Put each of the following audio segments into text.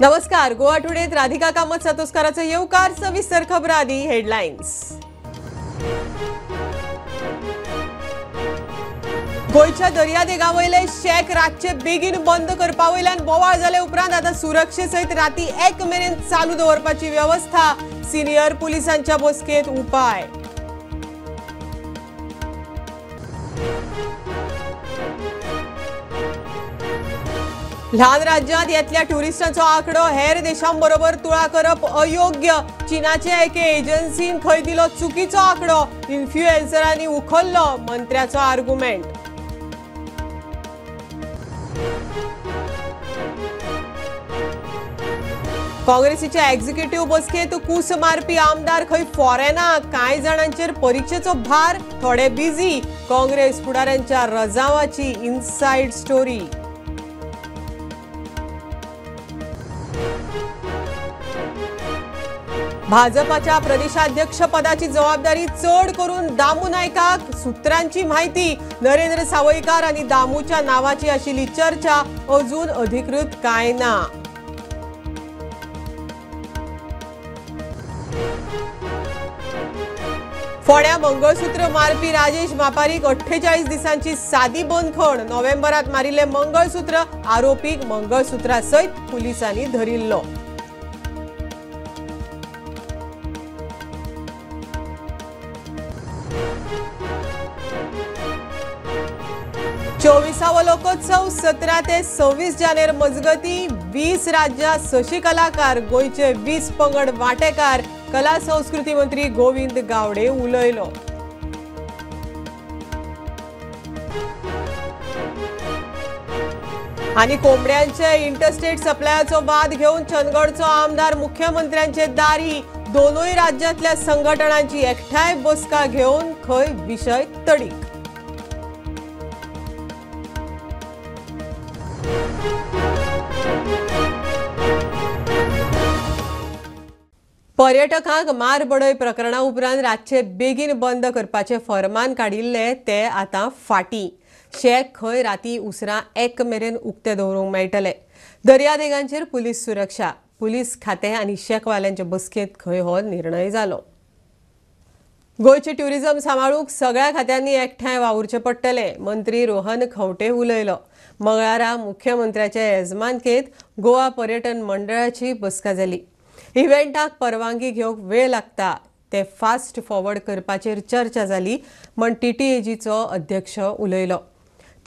नमस्कार. गोवा टुडेत राधिका कामत सातोस्काराचो येवकार. सविस्तर खबर आदी हेडलायन्स. गोयच्या दर्यादेगावयले शेक रातचे बेगीन बंद करपा वयल्यान बोवाळ जाले उपरांत आता सुरक्षे सयत राती 1 मेरेन चालू दवरपाची व्यवस्था. सिनियर पुलिसांच्या बसकेत उपाय. ल्हान राज्यांत येतल्या ट्युरिस्टांचो आंकडो हेर देशांबरोबर तुळा करप अयोग्य. चीनाचे एके एजन्सीन खंय दिलो चुकीचो आंकडो. इन्फ्लुएन्सरांनी उखल्लो मंत्र्याचो आर्ग्युमेंट. काँग्रेसीच्या एक्झिक्युटिव्ह बसकेत कूस मारपी आमदार खंय फॉरेनाक. कांय जाणांचेर परीक्षेचो भार, थोडे बिझी. काँग्रेस फुडाऱ्यांच्या रजावाची इनसाइड स्टोरी. भाजपाच्या प्रदेशाध्यक्ष पदाची जबाबदारी चढ करून दामू नायकाक. सूत्रांची माहिती, नरेंद्र सावयकार आणि दामूच्या नावाची आशिल्ली चर्चा अजून अधिकृत काय ना. फोंड्या मंगळसूत्र मारपी राजेश मापारीक 48 दिसांची सादी बंदखण. नोव्हेंबरात मारिल्ले मंगळसूत्र आरोपीक मंगळसूत्रा सयत पुलिसांनी धरिल्लो. चोवीसावो लोकोत्सव 17 ते 26 जानेर मजगती. 20 राज्यां 600 कलाकार, गोयचे 20 पंगड वांटेकार. कला संस्कृती मंत्री गोविंद गावडे उलयलो. आणि कोंबड्यांचे इंटरस्टेट सप्लायाचो वाद घेऊन चंदगडचो आमदार मुख्यमंत्र्यांचे दारी. दोनूय राज्यांतल्या संघटनांची एकठांय बसका घेऊन खंय विशय तडीक. पर्यटकांक मार बडय प्रकरणा उपरांत रातचे बेगीन बंद करपाचे फर्मान काडिल्ले ते आतां फाटी. शेक खंय राती उसरां 1 मेरेन उक्ते दवरूंक मेळटले. दर्यादेगांचेर पुलीस सुरक्षा. पुलीस खातें आनी शेकवाल्यांचे बसकेंत खंय हो निर्णय जालो. गोयचे ट्युरिझम सांबाळूंक सगळ्या खात्यांनी एकठांय वावुरचे पडटले. मंत्री रोहन खंवटे उलयलो. मंगळारा मुख्यमंत्र्याचे येजमानकेंत गोवा पर्यटन मंडळाची बसका जाली. इव्हेंटाक परवानगी घेवंक वेळ लागता ते फास्ट फॉरवर्ड करपाचेर चर्चा जाली म्हण TTAGचो अध्यक्ष उलयलो.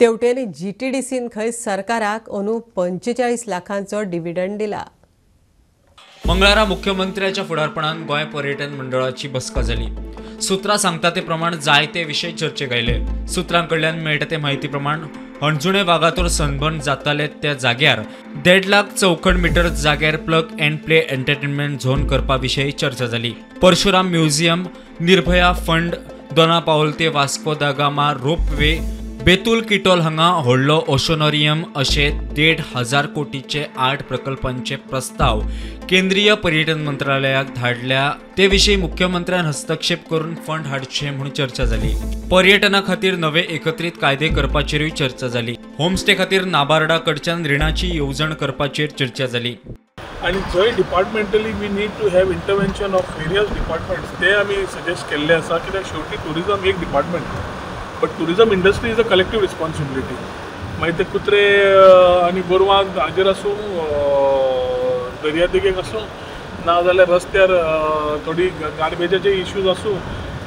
तेवटेन GTDCन खंय सरकाराक अंदू 45 लाखांचो डिव्हिडंड दिला. मंगळारा मुख्यमंत्र्याच्या फुडारपणान गोंय पर्यटन मंडळाची बसका जाली. सुत्रां सांगता ते प्रमाण जायते विशय चर्चेक आयले. सुत्रांकडल्यान मेळटा ते म्हायती प्रमाण हणजुणे वागातोर सनबर्न जाताले त्या जाग्यार 1.5 लाख चौखण मीटर जाग्यार plug end play entertainment zone करपा विशयी चर्चा जाली. परशुराम म्युझियम, निर्भया फंड, दोना पावल ते वास्को दा गामा रोपवे, बेतूल किटोल हांगा व्हडलो ओशोनोरियम अशे 1,500 कोटीचे 8 प्रकल्पांचे प्रस्ताव केंद्रीय पर्यटन मंत्रालयाक धाडल्या. ते विशीं मुख्यमंत्र्यान हस्तक्षेप करून फंड हाडचे म्हणून चर्चा जाली. पर्यटना खातीर नवे एकत्रित कायदे करपाचेरूय चर्चा जाली. होमस्टे खातीर नाबार्डा कडच्यान रिणाची येवजण करपाचेर चर्चा जाली. आणि जंय departmentally we need to have intervention of various departments ते आमी सजेस्ट केल्ले आसा. कित्याक शेवटी टुरिझम एक department, but tourism industry is a collective responsibility. मागीर ते कुत्रे आनी गोरवांक हाजेर आसूं, दर्यादेगेक आसूं, ना जाल्यार रस्त्यार थोडी गार्बेजाचे इश्यूज आसूं,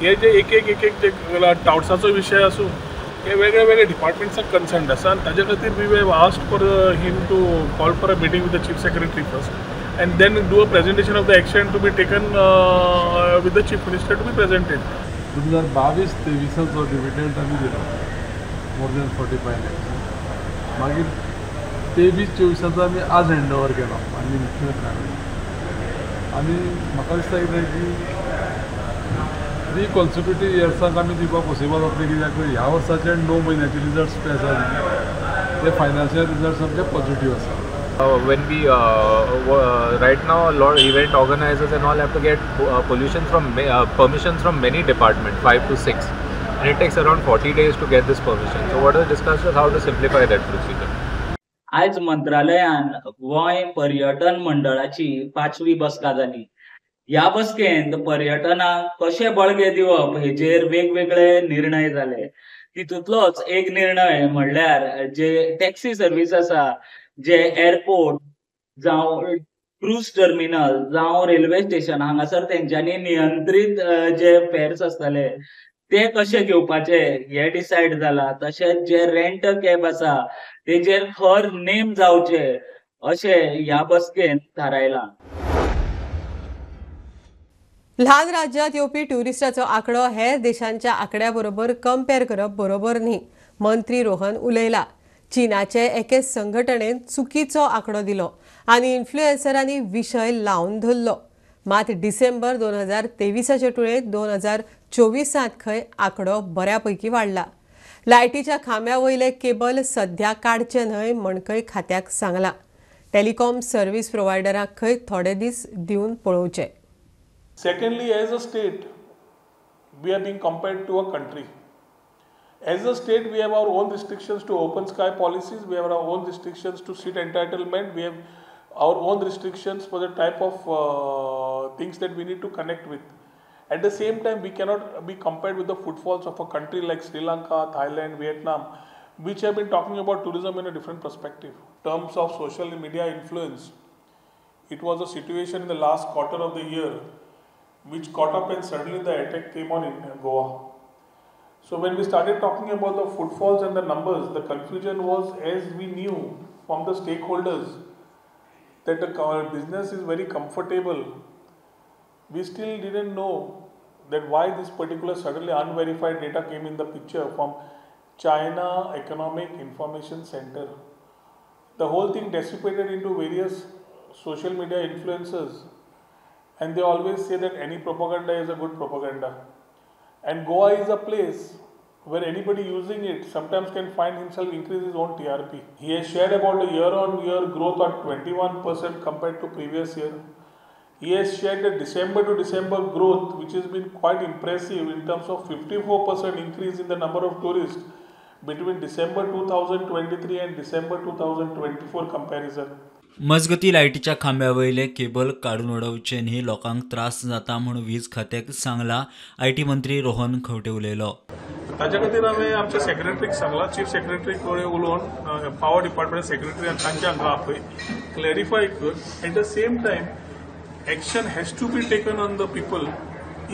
हे जे एक एक जे टावट्साचो विशय आसूं, हे वेगळे वेगळे डिपार्टमेंट्साक कन्सर्न आसा. आनी ताजे खातीर we have asked for him to call for a meeting with the chief secretary first and then do a presentation of the action to be taken with the chief minister to be presented. 2022-23 dividend आमी दिलो more than 45 lakhs. मागीर 23-24 आमी आज hand over केलो आनी मुख्यमंत्र्यान. आनी म्हाका दिसता कितें की 3 कॉन्सिक्युटीव इयर्सांक आमी दिवपाक पॉसिबल जातलें. कित्याक ह्या वर्साचे 9 म्हयन्याचे रिजल्ट्स पळय आसा ते फायनान्शियल रिजल्ट्स सामके पॉझिटिव्ह आसा. When we right now a lot of event organizers and all have to get permissions from many departments, 5 to 6, and it takes around 40 days to get this permission. So what are the discussions how to simplify that procedure? आयज मंत्रालयान गोंय पर्यटन मंडळाची 5वी बसका जाली. ह्या बसकेंत पर्यटनाक कशें बळगे दिवप हेचेर वेगवेगळे निर्णय जाले. तितूंतलोच एक निर्णय म्हणल्यार जे टॅक्सी सर्वीस आसा, जे एअरपोर्ट जावं क्रूज टर्मिनल जावं रेल्वे स्टेशन हांगासर तेंच्यांनी नियंत्रीत जे फेर्स आसतले ते कशे घेवपाचे हे डिसायड जाला. तशेंच जे रेंट कॅब आसा तेजेर खर नेम जावचे अशें ह्या बसकेंत थारायलां. ल्हान राज्यांत येवपी ट्युरिस्टांचो आंकडो हेर देशांच्या आंकड्या बरोबर कंपेर करप बरोबर न्ही, मंत्री रोहन उलयला. चीनाचे एके संघटनेन चुकीचो आंकडो दिलो आनी इन्फ्लुएन्सरांनी विशय लावन धरलो. मात डिसेंबर 2023चे तुळेंत 2024 खंय आंकडो बऱ्यापैकी वाडला. लायटीच्या खांब्या वयले केबल सध्या काडचे न्हय म्हण खंय खात्याक सांगला. टेलिकॉम सर्व्हिस प्रोवायडरांक खंय थोडे दीस दिवन पळोवचे. Secondly, as a state, we are being compared to a country. As a state, we have our own restrictions to open sky policies, we have our own restrictions to seat entitlement, we have our own restrictions for the type of things that we need to connect with. At the same time, we cannot be compared with the footfalls of a country like Sri Lanka, Thailand, Vietnam, which have been talking about tourism in a different perspective. In terms of social media influence, it was a situation in the last quarter of the year which caught up and suddenly the attack came on in Goa. So when we started talking about the footfalls and the numbers, the confusion was, as we knew from the stakeholders that the business is very comfortable, we still didn't know that why this particular suddenly unverified data came in the picture from China Economic Information Center. The whole thing dissipated into various social media influencers. And they always say that any propaganda is a good propaganda. And Goa is a place where anybody using it sometimes can find himself increase his own TRP. He has shared about a year-on-year growth of 21% compared to previous year. He has shared the December to December growth, which has been quite impressive in terms of 54% increase in the number of tourists between December 2023 and December 2024 comparison. मजगती लायटीच्या खांब्या वयले cable काडून उडोवचे न्ही, लोकांक त्रास जाता म्हूण वीज खात्याक सांगला. IT मंत्री रोहन खंवटे उलयलो. ताचे खातीर हांवें आमच्या सेक्रेटरीक सांगला, चीफ सेक्रेटरी कडेन उलोवन पावर डिपार्टमेंट सेक्रेटरी आनी तांच्या हांगा आपय क्लॅरिफाय कर. At the same time action has to be taken on the people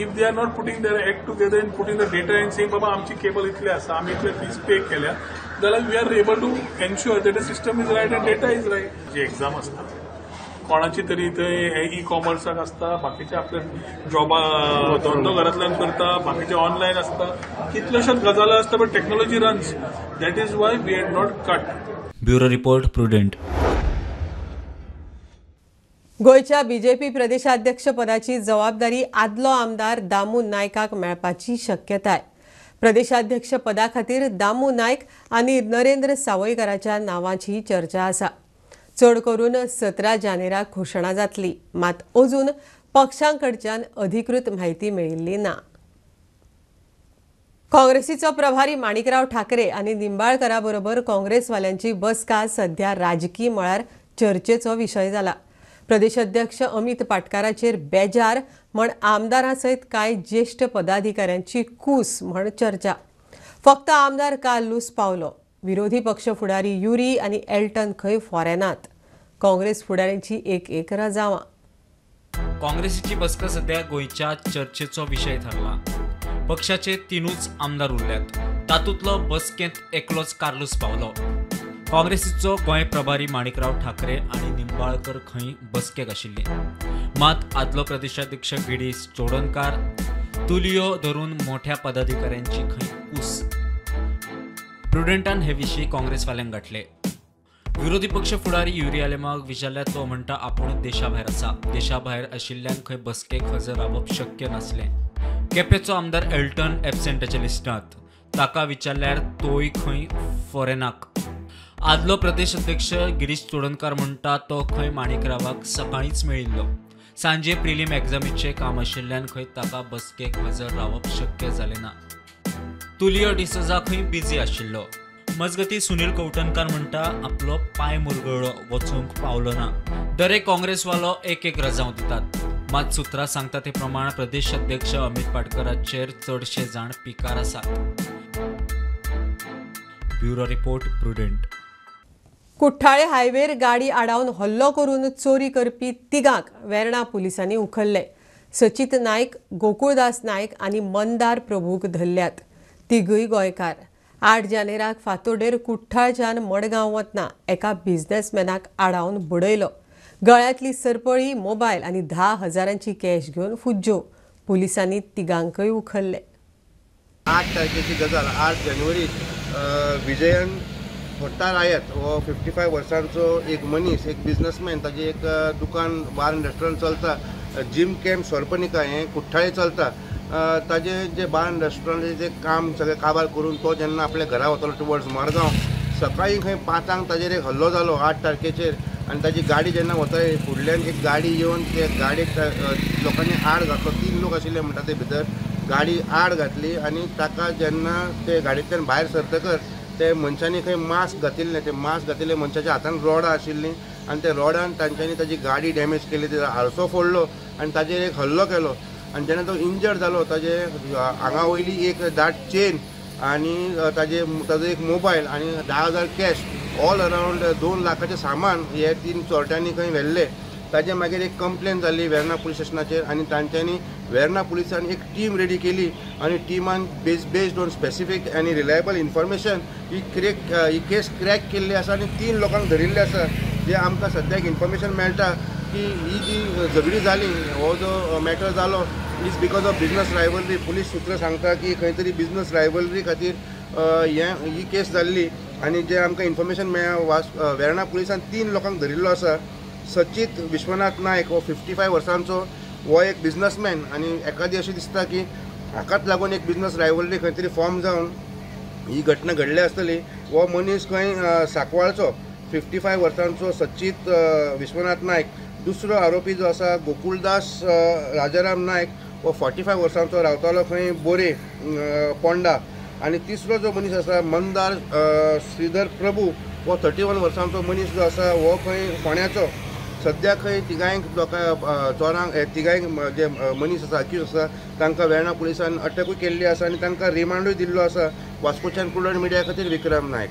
if they are not putting their act together and putting the data and saying baba आमची cable इतले आसा, आमी इतले फीस पे केल्या, जाल्यार we are able to ensure that the system is right and data is right. जी exam असता कोणाची तरी थंय ई-कॉमर्साक असता, बाकीचे आपले जॉबा धंदो घरांतल्यान करता, बाकीचे ऑनलायन असता, कितल्योश्योच गजाली असता, but technology runs. That is why we had not cut. Bureau report Prudent. गोयच्या बीजेपी प्रदेशाध्यक्ष पदाची जबाबदारी आदलो आमदार दामू नायकाक मेळपाची शक्यताय. प्रदेशाध्यक्ष पदा खातीर दामू नायक आनी नरेंद्र सावयकराच्या नांवाची चर्चा आसा. चड करून 17 जानेराक घोशणा जातली, मात अजून पक्षांकडच्यान अधिकृत म्हायती मेळिल्ली ना. काँग्रेसीचो प्रभारी माणिकराव ठाकरे आनी निंबाळकरा बरोबर काँग्रेसवाल्यांची बसका सध्या राजकीय मळार चर्चेचो विशय जाला. प्रदेशाध्यक्ष अमित पाटकाराचेर बेजार म्हण आमदारां सयत कांय ज्येश्ठ पदाधिकाऱ्यांची कूस म्हण चर्चा. फक्त आमदार कालूस पावलो. विरोधी पक्ष फुडारी युरी आनी एल्टन खंय फॉरेनात. काँग्रेस फुडाऱ्यांची एक राजावां. काँग्रेसीची बसका सध्या गोंयच्या चर्चेचो विशय ठरला. पक्षाचे 3 आमदार उरल्यात, तातूंतलो बसकेंत एकलोच कार्लूस पावलो. काँग्रेसीचो गोंय प्रभारी माणिकराव ठाकरे आनी निंबाळकर खंय बसकेक आशिल्ली, मात आदलो प्रदेशाध्यक्ष गिरीश चोडणकार तुलयो धरून मोठ्या पदाधिकाऱ्यांची खंय कूस. प्रुडंटान हे विशीं काँग्रेसवाल्यांक गाठले. विरोधी पक्ष फुडारी युरी आलेमाक विचारल्यार तो म्हणटा आपूण देशा भायर आसा. देशा भायर आशिल्ल्यांक खंय बसकेक हजर रावप शक्य नासलें. केपेंचो आमदार एल्टन एबसेंटाच्या लिस्टांत. ताका विचारल्यार तोय खंय फॉरेनाक. आदलो प्रदेश अध्यक्ष गिरीश चोडणकार म्हणटा तो खंय माणिकरावाक सकाळींच मेळिल्लो. सांजे प्रिलीम एग्जामीचें काम आशिल्ल्यान खंय ताका बसकेक हजर रावप शक्य जालें ना. तुलियो डिसोजा खंय बिजी आशिल्लो. मजगती सुनील कवठणकार म्हणटा आपलो पाय मुरगळ्ळो वचूंक पावलो ना. दरेक काँग्रेसवालो एक रजाव दितात. मात सुत्रां सांगता ते प्रमाण प्रदेश अध्यक्ष अमित पाटकराचेर चडशे जाण पिकार आसात. Bureau report Prudent. कुठ्ठाळे हायवेर गाडी आडावन हल्लो करून चोरी करपी तिगांक वेर्णा पुलिसांनी उखल्ले. सचित नायक, गोकुळदास नायक आनी मंदार प्रभूक धरल्यात. तिगूय गोंयकार. 8 जानेराक फातोडेर कुठ्ठाळच्यान मडगांव वतना एका बिझनेसमॅनाक आडावन बुडयलो. गळ्यांतली सरपळी, मोबायल आनी 10,000ची कॅश घेवन फुज्जो. पुलिसांनी तिगांकय उखल्ले. 8 तारखेची गजाल. 8 जानेवारी विजयन भट्टारायत हो 55 वर्सांचो एक मनीस, एक बिझनेसमॅन. ताजे एक दुकान, बार एंड रेस्टॉरंट चलता. जिम कॅम्प सोरपनिका हें कुठ्ठाळे चलता. ताजे जे बार एंड रेस्टॉरंटाचें जे काम सगळें काबार करून तो जेन्ना आपल्या घरा वतलो टुवर्ड्स मडगांव, सकाळीं खंय 5 ताजेर एक हल्लो जालो 8 तारखेचेर. आनी ताजी गाडी जेन्ना वताली फुडल्यान एक गाडी येवन ते गाडयेक लोकांनी आड घातलो. 3 लोक आशिल्ले म्हणटा ते भितर. गाडी आड घातली आनी ताका जेन्ना ते गाडयेंतल्यान भायर सरतकच ते मनशांनी खंय मास्क घातिल्लें. ते मास्क घातिल्ले मनशाच्या हातान रॉडां आशिल्लीं आनी त्या रॉडान तांच्यांनी ताजी गाडी डॅमेज केली. तेजो आरसो फोडलो आनी ताजेर एक हल्लो केलो. आनी जेन्ना तो इंजर्ड जालो ताजे हांगा वयली एक दाट चेन आनी ताजो एक मोबायल आनी 10,000 कॅश, ऑल अरावंड 2 लाखाचें सामान हे 3 चोरट्यांनी खंय व्हेल्ले. ताजे मागीर एक कंप्लेन जाली वेर्णा पुलीस स्टेशनाचेर आनी तांच्यांनी वेर्णा पुलिसान एक टीम रेडी केली आनी टिमान बेस्ड ऑन स्पेसिफीक आनी रिलायबल इन्फॉर्मेशन ही केस क्रॅक केल्ली आसा आनी 3 लोकांक धरिल्ले आसा. जे आमकां सद्याक इन्फॉर्मेशन मेळटा की ही जी झगडी जाली, हो जो मॅटर जालो is because of business rivalry. Police सूत्र सांगता की खंय तरी बिझनस रायवलरी खातीर ही केस जाल्ली. आनी जे आमकां इन्फॉर्मेशन मेळ्ळा वेर्णा पुलिसान 3 लोकांक धरिल्लो आसा. सचित विश्वनाथ नायक हो 55 वर्सांचो हो एक बिझनसमॅन आनी एखादी अशी दिसता की हाकाच लागून एक बिझनस रायवलरी खंय तरी फॉर्म जावन ही घटना घडली आसतली. हो मनीस खंय सांकवाळचो 55 वर्सांचो सचित विश्वनाथ नायक. दुसरो आरोपी जो आसा गोकुळदास राजाराम नायक हो 45 वर्सांचो, रावतालो खंय बोरे पोंडा. आनी तिसरो जो मनीस आसा मंदार श्रीधर प्रभू हो 31 वर्सांचो मनीस जो आसा हो खंय फोण्याचो. सद्या खंय तिगांक चोरांक तिगांक जे मनीस आसा अक्यूज आसा तांकां वेर्णा पुलिसान अटकूय केल्ली आसा आनी तांकां रिमांडूय दिल्लो आसा. वास्कोच्यान प्रुडंट मिडिया खातीर विक्रम नायक.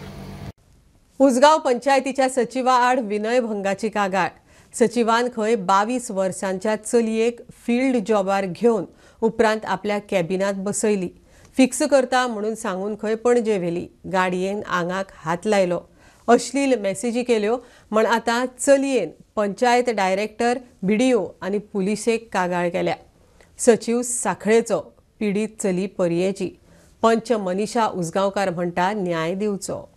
उसगांव पंचायतीच्या सचिवा आड विनय भंगाची कागाळ. सचिवान खंय 22 वर्सांच्या चलयेक फील्ड जॉबार घेवन उपरांत आपल्या कॅबिनात बसयली. फिक्स करता म्हणून सांगून खंय पणजे व्हेली. गाडयेन आंगाक हात लायलो. अश्लील मेसेजी केल्यो म्हण आतां चलयेन पंचायत डायरेक्टर, BDO आनी पुलिसेक कागाळ केल्या. सचिव साखळेचो, पिडीत चली परयेची. पंच मनीषा उसगांवकार म्हणटा न्याय दिवचो.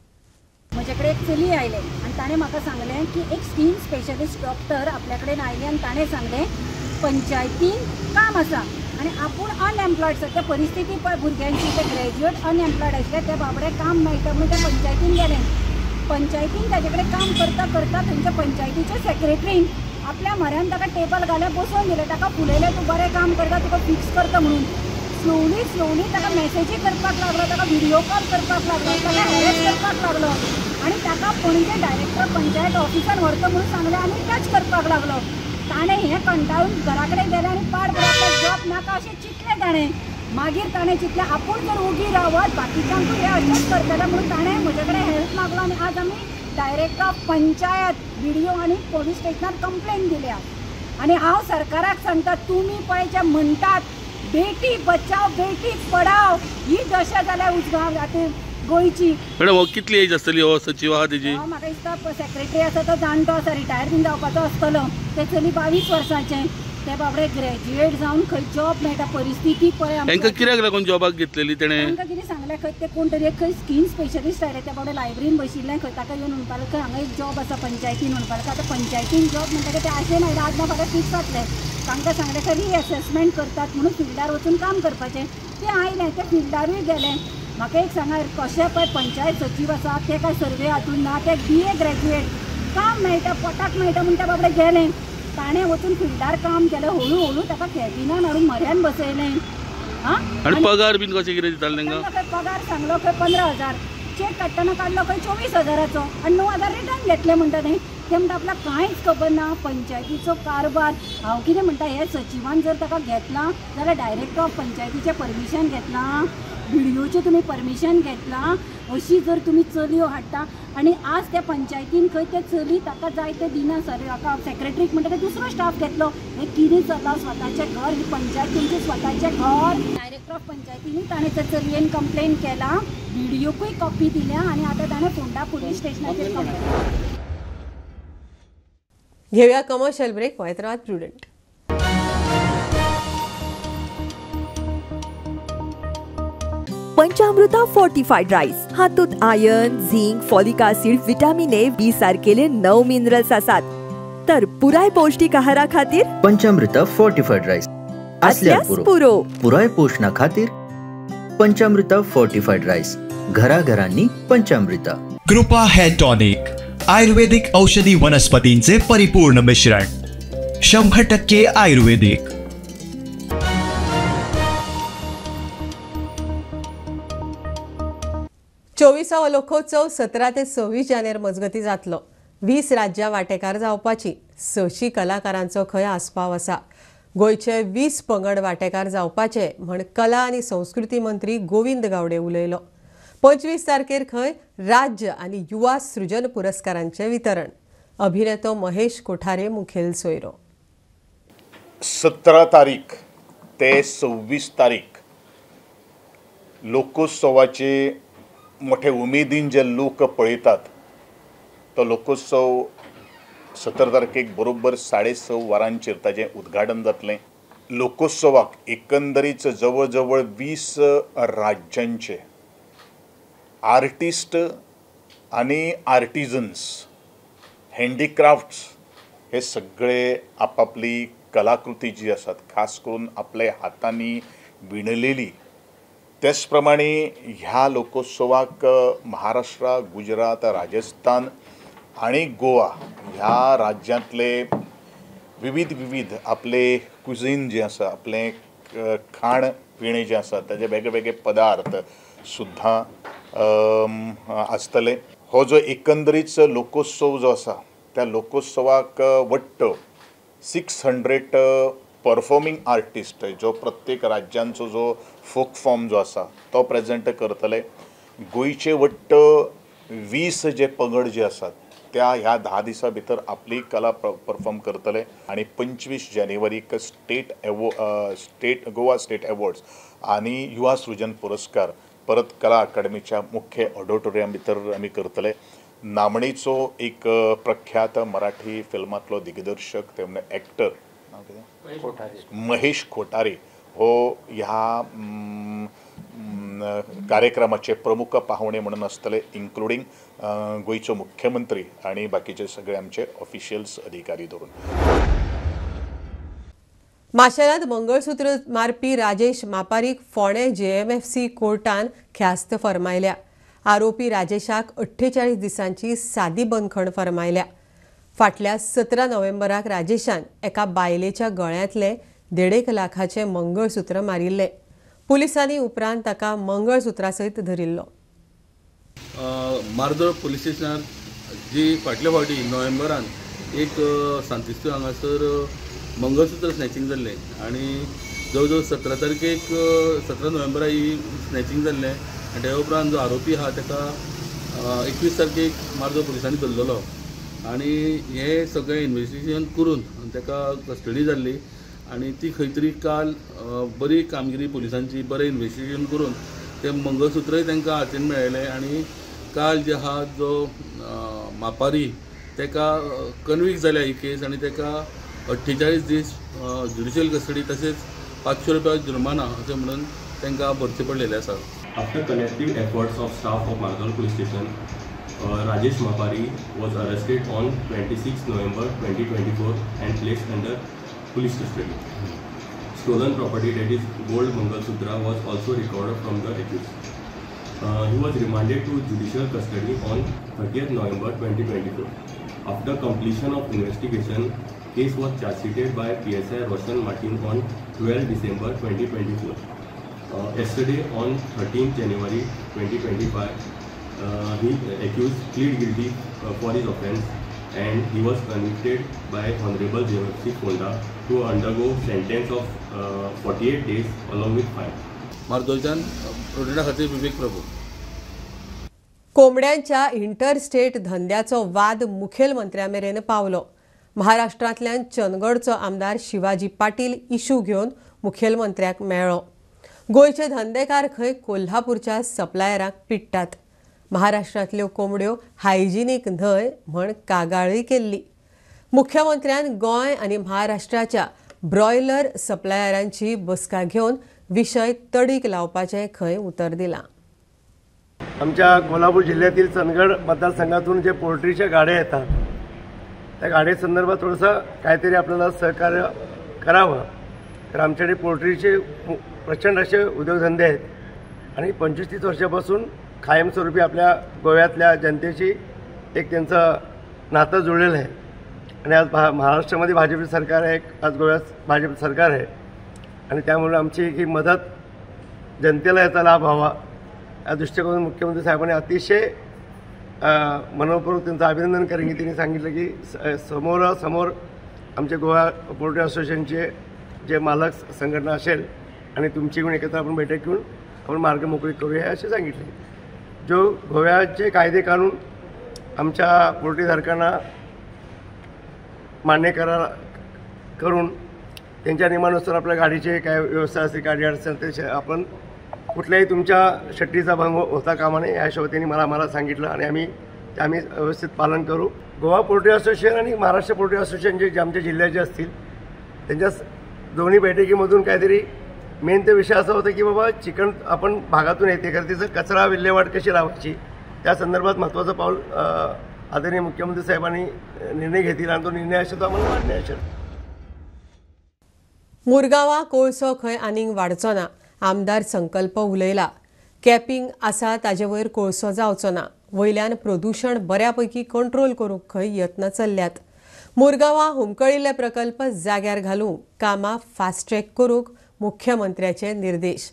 म्हजे कडेन एक चली आयले आनी ताणें म्हाका सांगलें की एक स्कीन स्पेशलिस्ट डॉक्टर आपल्या कडेन आयले आनी ताणें सांगलें पंचायतीन काम आसा आनी आपूण अनएम्प्लॉयड. सद्या परिस्थिती पळय भुरग्यांची, ते ग्रॅज्युएट अनएम्प्लॉयड आशिल्ले ते बाबडे काम मेळटा म्हणून ते पंचायतीन गेले. पंचायतीन ताजे कडेन काम करता करता थंयच्या पंचायतीच्या सेक्रेटरीन आपल्या म्हऱ्यान ताका टेबल घालें बसोवन दिलें. ताका फुलयलें तूं बरें काम करता, तुका फिक्स करता म्हणून. स्लोली ताका मॅसेजी करपाक लागलो, ताका व्हिडियो कॉल करपाक लागलो, ताका हॅरेस करपाक लागलो आनी ताका पणजे डायरेक्टर पंचायत ऑफिसान व्हरता म्हणून सांगलें आनी टच करपाक लागलो. ताणें हें कंटाळून घरा कडेन गेलें आनी पाड भरपाक जॉब नाका अशें चिंतलें ताणें. मागीर ताणें चिंतलें आपूण जर उगी रावत बाकीच्यांकूय हें अशेंच करतलें म्हणून ताणें म्हजे कडेन हेल्प मागलो आनी आज आमी डायरेक्टर ऑफ पंचायत, BDO आनी पोलीस स्टेशनार कंप्लेन दिल्या. आनी हांव सरकाराक सांगता, तुमी पळय जे म्हणटात बेटी बचाव बेटी पढाव ही दशा जाल्या उसगांव आतां गोंयची. मॅडम हो कितली एज आसतली हो सचिव आहा तेजी? म्हाका दिसता सेक्रेटरी आसा तो जाणटो आसा, रिटायर बीन जावपाचो आसतलो. ते चली 22 वर्सांचे. ते बाबडे ग्रॅज्युएट जावन खंय जॉब मेळटा. परिस्थिती पळय तांकां कित्याक लागून जॉबाक घेतलेली तेणें? तांकां कितें सांगलें खंय ते कोण तरी खंय स्कीन स्पेशलिस्ट आयले. ते बाबडे लायब्ररीन बशिल्ले खंय ताका येवन म्हणपाक खंय हांगा एक जॉब आसा पंचायतीन म्हणपाक. आतां पंचायतीन जॉब म्हणटा ते अशें ना आज ना फाल्यां फिक्स जातलें. तांकां सांगलें खंय रिअसेसमेंट करतात म्हणून फिल्डार वचून काम करपाचें. ते आयले, ते फिल्डारूय गेले. म्हाका एक सांगा, कशें पळय पंचायत सचिव आसा ते काय सर्वे हातून ना, ते BA ग्रॅज्युएट काम मेळटा पोटाक मेळटा म्हणून ते बाबडे गेले. ताणें वचून फिल्डार काम केलें. हळू हळू ताका कॅबिनान हाडून म्हऱ्यान बसयलें. आनी पगार बीन कशें कितें दिताले तांकां? पगार सांगलो खंय 15,000. चेक काढताना काढलो खंय 24,000 आणि 9,000 रिटर्न घेतले म्हणटा न्ही. ते म्हणटा आपल्याक कांयच खबर ना पंचायतीचो कारभार. हांव कितें म्हणटा, हे सचिवान जर ताका घेतला जाल्यार डायरेक्टर ऑफ पंचायतीचें परमिशन घेतलां, व्हिडिओचें तुमी परमिशन घेतलां, अशी जर तुमी चलयो हाडटा आनी आज त्या पंचायतीन खंय ते चली ताका जाय ते दिना. सर हाका सेक्रेटरीक म्हणटा ते दुसरो स्टाफ घेतलो. हे कितें चल्लां? स्वताचें घर, ही पंचायत तुमचें स्वताचें घर. डायरेक्टर ऑफ पंचायतीनी ताणें त्या चलयेन कंप्लेन केला, व्हिडिओकूय कॉपी दिल्या आनी आतां ताणें फोंडा पुलीस स्टेशनाचेर कंप्लेन. घेऊया कमर्शियल ब्रेक. पळयत रावात प्रुडंट. पंचामृता फोर्टिफाईड राईस हातूंत iron, zinc, folic acid, vitamin A, B सारकेले 9 मिनरल्स आसात. तर पुराय पौष्टिक आहारा खातीर पंचामृता फोर्टिफाईड राईस असल्यास पुरो. पुराय पोषणा खातीर पंचामृता फोर्टिफाईड राईस. घराघरांनी पंचामृता. कृपा हेअर टॉनिक, आयुर्वेदिक औषधी वनस्पतींचे परिपूर्ण मिश्रण, 100% आयुर्वेदिक. 24वा लोकोत्सव 17 ते 26 जानेर मजगती जातलो. 20 राज्यां वांटेकार जावपाची. 600 कलाकारांचो खंय आस्पाव आसा. गोंयचे 20 पंगड वांटेकार जावपाचे म्हण कला आनी संस्कृती मंत्री गोविंद गावडे उलयलो. 25 तारखेर खंय राज्य आनी युवा सृजन पुरस्कारांचे वितरण. अभिनेतो महेश कोठारे मुखेल सोयरो. 17 तारीख ते 26 तारीख लोकोत्सवाचे मोठे उमेदीन जे लोक पळयतात. तो लोकोत्सव 17 तारखेक बरोबर 6:30 वरांचेर ताजें उद्घाटन जातलें. लोकोत्सवाक एकंदरीत जवळ जवळ 20 राज्यांचे आर्टिस्ट आनी आर्टिजन्स, हँडीक्राफ्ट्स हे सगळे आपापली कलाकृती जी आसात, खास करून आपल्या हातांनी विणलेली, तेच प्रमाणे ह्या लोकोत्सवाक महाराष्ट्र, गुजरात, राजस्थान आणि गोवा ह्या राज्यांतले विविध आपले कुझीन जे आसा, आपले खाण पिणे जे आसा ताजे वेगळे पदार्थ सुद्दां आसतले. हो जो एकंदरीत लोकोत्सव जो आसा त्या लोकोत्सवाक वट्ट 600 परफॉर्मिंग आर्टिस्ट जो प्रत्येक राज्यांचो जो फोक फॉर्म जो आसा तो प्रेजेंट करतले. गोंयचे वट्ट 20 जे पंगड जे आसात त्या ह्या 10 दिसां भितर आपली कला परफॉर्म करतले. आणि 25 जानेवारीक गोवा स्टेट अवॉर्ड्स आणि युवा सृजन पुरस्कार परत कला अकादमीच्या मुख्य ऑडिटोरियम भितर आमी करतले. नामणेचो एक प्रख्यात मराठी फिल्मांतलो दिग्दर्शक ते म्हणजे एक्टर महेश कोठारे हो ह्या कार्यक्रमाचे प्रमुख पाहुणे म्हणून आसतले, इन्क्लुडींग गोंयचो मुख्यमंत्री आणि बाकीचे सगळे आमचे ऑफिशियल्स अधिकारी धरून. माशेलांत मंगळसूत्र मारपी राजेश मापारीक फोंडे JMFC कोर्टान ख्यास्त फरमायल्या. आरोपी राजेशाक 48 दिसांची सादी बंदखण फरमायल्या. फाटल्या 17 नोव्हेंबराक राजेशान एका बायलेच्या गळ्यांतले 1.5 लाखाचे मंगळसूत्र मारिल्ले. पुलिसांनी उपरांत ताका मंगळसूत्रा सयत धरिल्लो. मार्दोळ पुलीस स्टेशनार जी फाटल्या फावटी नोव्हेंबरान एक सांतिस्तू हांगासर मंगळसूत्र स्नॅचिंग जाल्लें आनी जवळ जवळ 17 तारखेक 17 नोव्हेंबरा ही स्नॅचिंग जाल्लें आनी त्या उपरांत जो आरोपी आहा ताका 21 तारखेक मार्दोळ पुलिसांनी धरलेलो आनी हे सगळें इन्वेस्टिगेशन करून ताका कस्टडी जाल्ली आनी ती खंय तरी काल बरी कामगिरी पुलिसांची बरें इन्वेस्टिगेशन करून तें मंगळसूत्रय तांकां हातीन मेळयलें आनी काल जे आहा जो मापारी ताका कन्विक्ट जाल्या ही केस आनी ताका 48 दीस ज्युडिशियल कस्टडी तशेंच 500 रुपया जुर्माना अशें म्हणून तांकां भरचे पडलेले आसा. After collective efforts of staff of Mardoll Police Station, Rajesh Mapari was arrested on 26 November 2024 and placed under police custody. Stolen property, that is gold Mangalsutra, was also recovered from the accused. He was remanded to judicial custody on 30th November 2024. After completion of investigation, case was charge-sheeted by PSI Roshan Martin on 12 December 2024. Yesterday on 13th January 2025, he accused plead guilty for his offence, and he was convicted by Honorable JFC Fonda to undergo sentence of 48 days along with fine. मार्दोलच्यान प्रोटेक्टा खातीर विवेक प्रभू. कोंबड्यांच्या interstate धंद्याचो वाद मुखेलमंत्र्या मेरेन पावलो. महाराष्ट्रांतल्यान चंदगडचो आमदार Shivaji Patil issue घेवन मुखेलमंत्र्याक मेळ्ळो. गोंयचे धंदेकार खंय कोल्हापूरच्या सप्लायरांक पिट्टात. महाराष्ट्रांतल्यो कोंबड्यो हायजिनीक न्हय म्हण कागाळी केल्ली. मुख्यमंत्र्यान गोंय आनी महाराष्ट्राच्या ब्रॉयलर सप्लायरांची बसका घेवन विशय तडीक लावपाचें खंय उतर दिलां. आमच्या कोल्हापूर जिल्ह्यातील चंदगड मतदारसंघातून जे पोल्ट्रीच्या गाड्या येतात त्या गाड्यासंदर्भात थोडंसं काहीतरी आपल्याला सहकार्य करावं. तर आमच्याकडे पोल्ट्रीचे प्रचंड असे उद्योगधंदे आहेत आणि 25-30 वर्षापासून कायमस्वरूपी आपल्या गोव्यातल्या जनतेची एक त्यांचं नातं जुळलेलं आहे. आणि आज महाराष्ट्रामध्ये भाजप सरकार आहे, आज गोव्यात भाजप सरकार आहे आणि त्यामुळे आमची ही मदत जनतेला याचा लाभ व्हावा या दृष्टिकोनातून मुख्यमंत्री साहेबांनी अतिशय मनोपूर्वक त्यांचं अभिनंदन करेन की त्यांनी सांगितलं की समोरासमोर आमचे गोवा पोल्ट्री असोसिएशनचे जे मालक संघटना असेल आणि तुमची घेऊन एकत्र आपण बैठक घेऊन आपण मार्ग मोकळी करूया असे सांगितले. जो गोव्याचे कायदे कानून आमच्या पोल्ट्रीधारकांना मान्य करून त्यांच्या नियमानुसार आपल्या गाडीचे काय व्यवस्था असेल, गाडी अडचण ते आपण कुठल्याही तुमच्या शट्टीचा भंग होता कामा नये या हिशोबाने त्यांनी मला सांगितलं आणि आम्ही व्यवस्थित पालन करू. गोवा पोल्ट्री असोसिएशन आणि महाराष्ट्र पोल्ट्री असोसिएशन जे आमच्या जिल्ह्याचे असतील त्यांच्या दोन्ही बैठकीमधून काहीतरी मेन ते विषय असा होता की बाबा चिकन आपण भागातून येते खरं तिचं कचरा विल्हेवाट कशी लावायची त्या संदर्भात महत्त्वाचं पाऊल आदरणीय मुख्यमंत्री साहेबांनी निर्णय घेतील आणि तो निर्णय असेल तो आम्हाला मान्य असेल. मुरगांवां कोळसो खंय आनीक वाडचो ना. आमदार संकल्प उलयला. कॅपिंग आसा ताजे वयर कोळसो जावचो ना. वयल्यान प्रदूषण बऱ्यापैकी कंट्रोल करूंक खंय यत्न चल्ल्यात. मुरगांवां हुमकळिल्ले प्रकल्प जाग्यार घालूंक कामां फास्ट ट्रॅक करूंक मुख्यमंत्र्याचे निर्देश.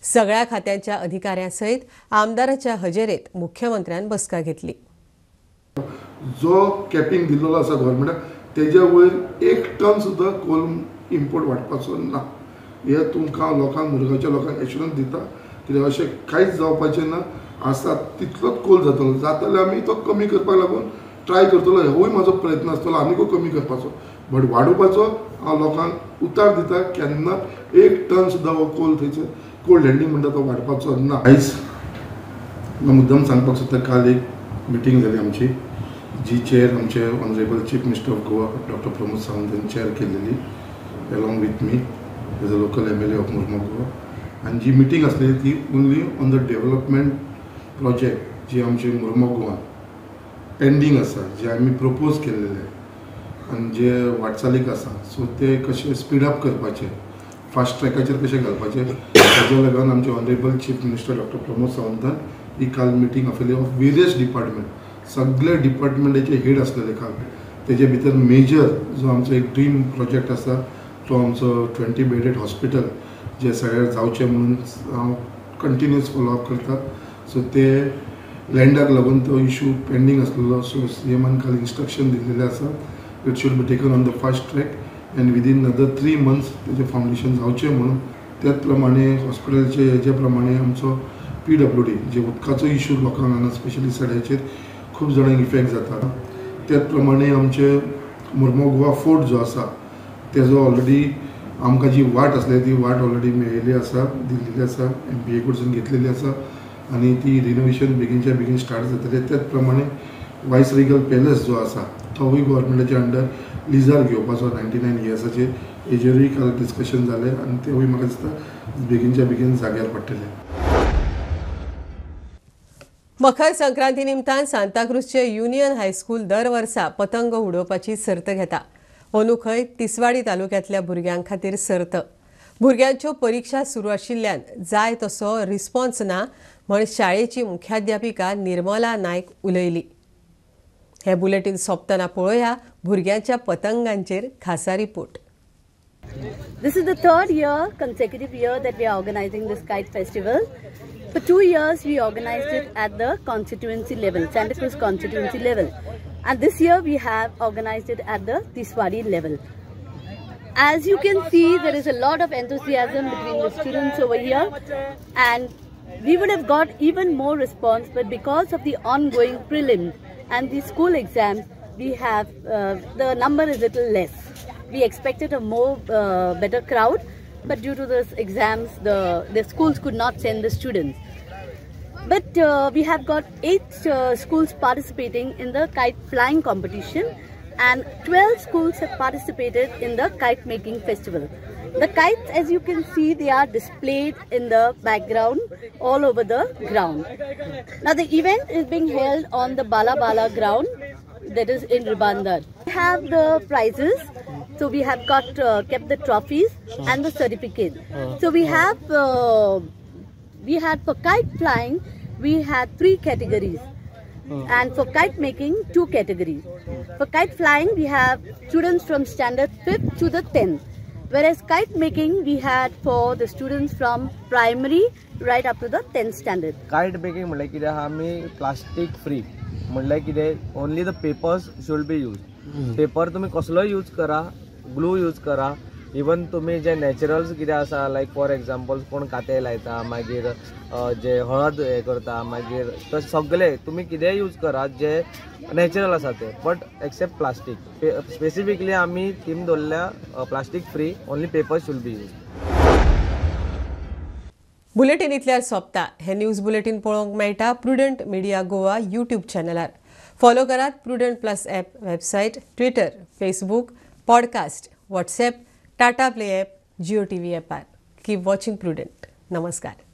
सगळ्या खात्यांच्या अधिकाऱ्यां सयत आमदाराच्या हजेरेत मुख्यमंत्र्यान बसका घेतली. जो कॅपिंग दिल्लो आसा गव्हर्मेंटाक तेज्या वयर 1 टन सुद्दां कोल इम्पोर्ट वाडपाचो ना. हे तुमकां लोकांक मुरगांवच्या लोकांक एश्युरन्स दिता कित्याक अशें कांयच जावपाचें ना. आसा तितलोच कोल जातलो. जाताल्यार आमी तो कमी करपाक लागून ट्राय करतलो. होय म्हाजो प्रयत्न आसतलो आनीकूय कमी करपाचो बट वाडोवपाचो हांव लोकांक उतार दिता. केन्ना 1 टन सुद्दां हो कोल थंयसर कोल्ड हँडलिंग म्हणटा तो वाडपाचो ना. आयज मुद्दम सांगपाक सोदता काल एक मिटींग जाली आमची जी चेअर आमचे honourable chief minister of Goa doctor Pramod Sawant यांनी चेअर केलेली अलॉंग विथ मी as a local MLA of Murgaon Goa. आणि जी मिटींग असलेली ती only on the development project जे आमचे मुरगांव गोवान पेंडींग आसा जे आमी प्रपोज केलेले आनी जे वाटचालीक आसा सो ते कशे स्पीडअप करपाचे फास्ट ट्रॅकाचेर कशे घालपाचे ताज्या लागून आमचे honourable chief minister doctor Pramod सावंतान ही काल मिटींग आपयली ऑफ वेरियस डिपार्टमेंट. सगळे डिपार्टमेंटाचे हेड असलेले काल तेजे भितर मेजर जो आमचो एक ड्रीम प्रोजेक्ट आसा तो आमचो 20 बेडेड हॉस्पिटल जे सगळ्याक जावचें म्हणून हांव कंटिन्यूअस फॉलोअप करता. सो ते लँडाक लागून तो इशू पेंडींग आसलेलो सो CMन काल इन्स्ट्रक्शन दिल्लेले आसा it should be taken on the fast track end within other 3 months तेजे फावंडेशन जावचें म्हणून. त्याच प्रमाणे हॉस्पिटलचे हेजे प्रमाणे आमचो PWD जे उदकाचो इशू लोकांक हांगा स्पेशली सड्याचेर खूब जाणांक इफेक्ट जाता. त्याच प्रमाणे आमचे मुरगांव गोवा फोर्ट जो आसा तेजो ऑलरेडी आमकां जी वाट आसली ती वाट ऑलरेडी मेळिल्ली आसा दिल्लेली आसा MPA कडसून घेतलेली आसा आनी ती रिनोवेशन बेगीनच्या बेगीन स्टार्ट जातले. त्याच प्रमाणे वायस रिगल पॅलेस जो आसा तोवूय गव्हर्मेंटाच्या अंडर लिजार घेवपाचो 99 इयर्साचेर हेजेरूय काल डिस्कशन जालें आनी तेवूय म्हाका दिसता बेगीनच्या बेगीन जाग्यार पडटले. मकर संक्रांती निमतान सांताक्रूजचे युनियन हायस्कूल दर वर्सा पतंग उडोवपाची सर्त घेता. अंदू खंय तिसवाडी तालुक्यांतल्या भुरग्यां खातीर सर्त. भुरग्यांच्यो परीक्षा सुरू आशिल्ल्यान जाय तसो रिस्पॉन्स ना म्हण शाळेची मुख्याध्यापिका निर्मला नायक उलयली. हे बुलेटिन सोंपतना पळोवया भुरग्यांच्या पतंगांचेर खासा report. This is the third year, consecutive year that we are organizing this kite festival. For 2 years, we organized it at the constituency level, Santa Cruz constituency level. And this year, we have organized it at the Tiswadi level. As you can see, there is a lot of enthusiasm between the students over here. And we would have got even more response, but because of the ongoing prelims and the school exams, we have, the number is little less. We expected a more better crowd, but due to those exams, the schools could not send the students. But we have got 8 schools participating in the kite flying competition, and 12 schools have participated in the kite making festival. The kites, as you can see, they are displayed in the background all over the ground. Now the event is being held on the Bala Bala ground, that is in Ribandar. We have the prizes, so we have got kept the trophies and the certificate. So we have we had for kite flying, we had 3 categories, and for kite making 2 categories. For kite flying, we have students from standard 5th to the 10th, whereas kite making we had for the students from primary right up to the 10th standard. Kite making म्हटल्यार कितें आहा, आमी plastic free म्हटल्यार कितें, only the papers should be use. Paper तुम्ही कसलोय use करा, glue use करा, इवन तुम्ही जे नॅचरल्स कितें आसा, लायक फॉर एग्जाम्पल कोण काते लायता, मागीर जे हळद हे करता, मागीर ते सगळे तुम्ही कितेंय यूज करा जे नॅचरल आसा ते, बट एक्सेप्ट प्लास्टीक. स्पेसिफिकली आमी थीम दवरल्या plastic free, only paper should be use. Bulletin इतल्यार सोंपता. हे न्यूज बुलेटिन पळोवंक मेळटा प्रुडंट मिडिया गोवा यूट्यूब चॅनलार. फॉलो करात Prudent plus app, website, Twitter, Facebook, podcast, WhatsApp, Tata play app, Jio TV ॲपार. Keep watching Prudent. नमस्कार.